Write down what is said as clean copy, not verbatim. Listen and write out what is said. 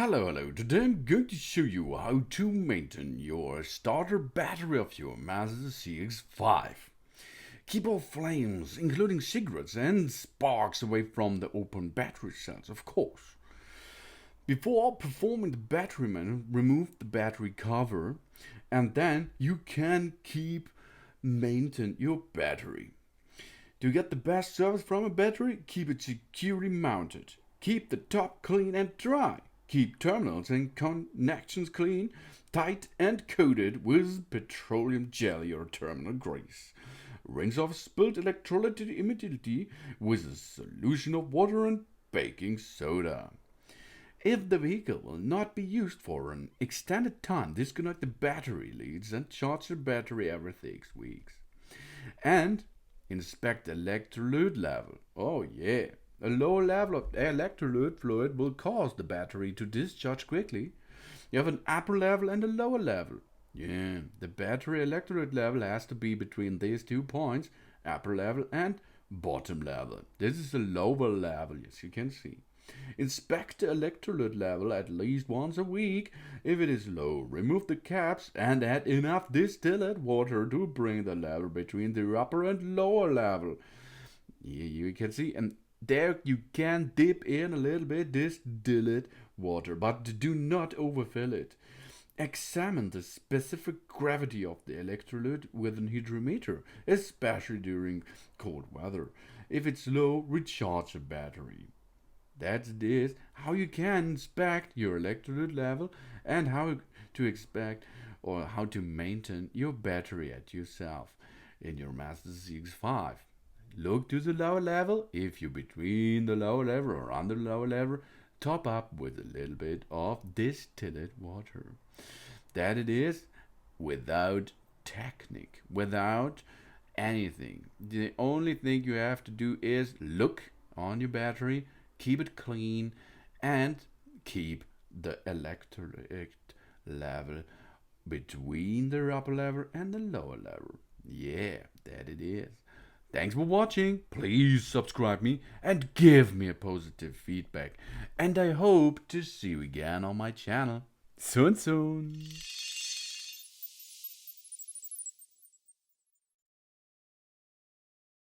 Hello. Today I'm going to show you how to maintain your starter battery of your Mazda CX-5. Keep all flames, including cigarettes and sparks, away from the open battery cells, of course. Before performing the battery man, remove the battery cover, and then you can maintain your battery. To get the best service from a battery, keep it securely mounted. Keep the top clean and dry. Keep terminals and connections clean, tight and coated with petroleum jelly or terminal grease. Rinse off spilled electrolyte immediately with a solution of water and baking soda. If the vehicle will not be used for an extended time, disconnect the battery leads and charge the battery every 6 weeks. And inspect the electrolyte level. Oh yeah, a low level of electrolyte fluid will cause the battery to discharge quickly. You have an upper level and a lower level. Yeah, the battery electrolyte level has to be between these 2 points, upper level and bottom level. This is the lower level, as you can see. Inspect the electrolyte level at least once a week. If it is low, remove the caps and add enough distilled water to bring the level between the upper and lower level. Here you can see, and there you can dip in a little bit distilled water, but do not overfill it. Examine the specific gravity of the electrolyte with an hydrometer, especially during cold weather. If it's low, recharge the battery. That's this, how you can inspect your electrolyte level and how to expect or how to maintain your battery at yourself in your Mazda CX-5. Look to the lower level. If you're between the lower level or under the lower level, top up with a little bit of distilled water. That it is, without technique, without anything. The only thing you have to do is look on your battery, keep it clean, and keep the electrolyte level between the upper level and the lower level. Yeah, that it is. Thanks for watching. Please subscribe me and give me a positive feedback. And I hope to see you again on my channel soon.